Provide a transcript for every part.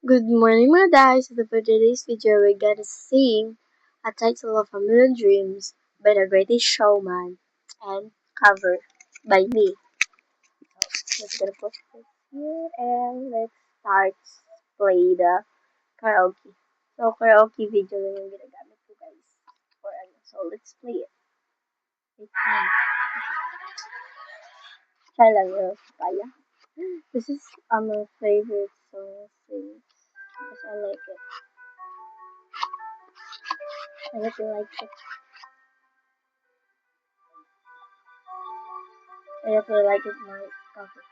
Good morning, my guys. So for today's video, we're gonna sing a title of A Million Dreams by The Greatest Showman and cover by me. So let's gonna put this here and let's start play the karaoke. So karaoke video na yung ginagamit ko guys for ano. So let's play it. Wait, try lang yun. Kaya. This is my favorite song to sing because I like it. I hope you like it. I definitely like it more coffee.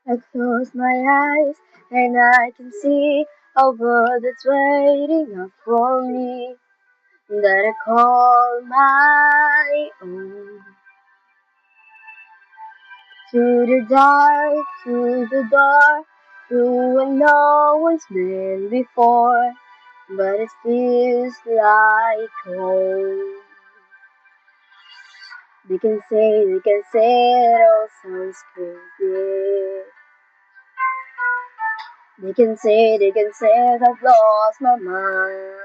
I close my eyes and I can see a world that's waiting up for me that I call my own. To the door, through what no one's been before, but it feels like home. They can say it all sounds crazy. They can say I've lost my mind.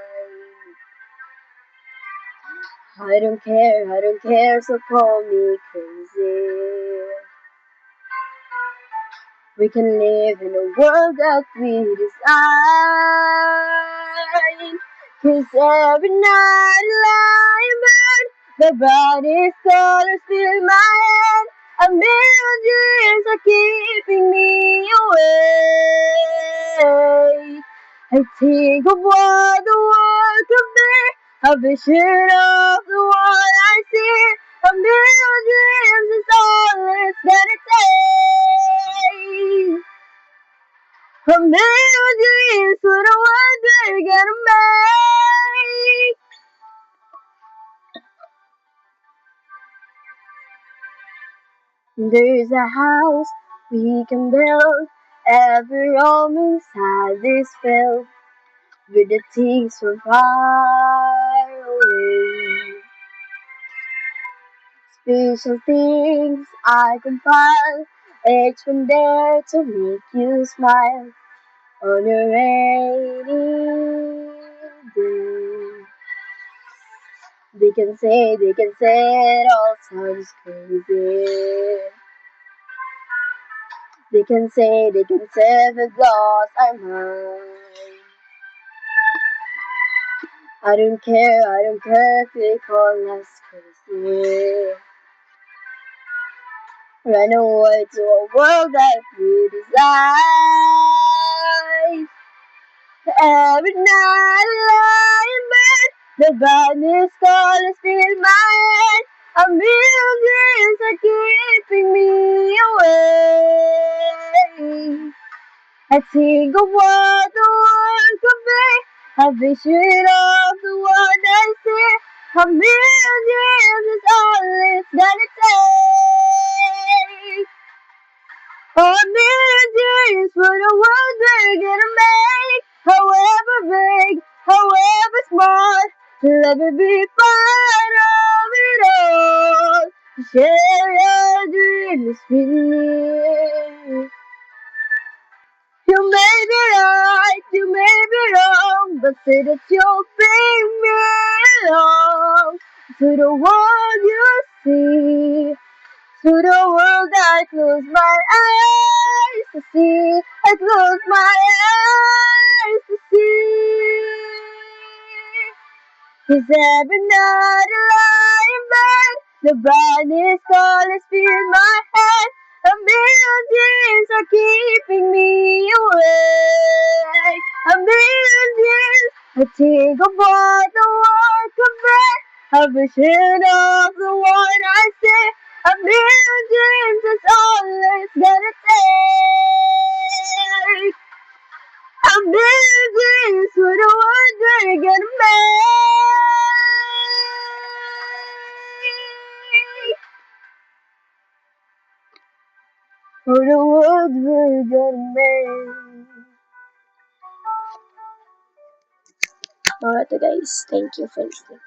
I don't care, so call me crazy. We can live in a world that we design. 'Cause every night I lie in bed, the brightest colors fill my head. A million dreams are keeping me awake. I think of what the world could be, a vision of the one I see. A million dreams is all it's gonna take. A million dreams for the one we're gonna make. There's a house we can build. Every room inside is filled with the things from far away. Special things I compile, each one there to make you smile on a rainy day. They can say it all sounds crazy. They can say the lost are mine. I don't care if they call us crazy. Run away to a world that we design. Every night I lie in bed, the brightest colors fill my head. A million dreams are keeping me awake. I think of what the world could be, a vision of the one I see. A million dreams is all it's gonna take. A million dreams for the world we're gonna make. However big, however small, let me be part of it all. Share your dreams with me. You may be right, you may be wrong, but say that you'll bring me along to the world you see. To the world I close my eyes to see. I close my eyes to see. 'Cause every night I lie in bed, the brightest colors fill my head. A million dreams are keeping me awake. A million dreams, I think of what the world could be. A vision of the one I see. A million dreams is all it's gonna take. A million dreams for the one we're gonna make. For the world we're gonna make. Alright guys, thank you for listening.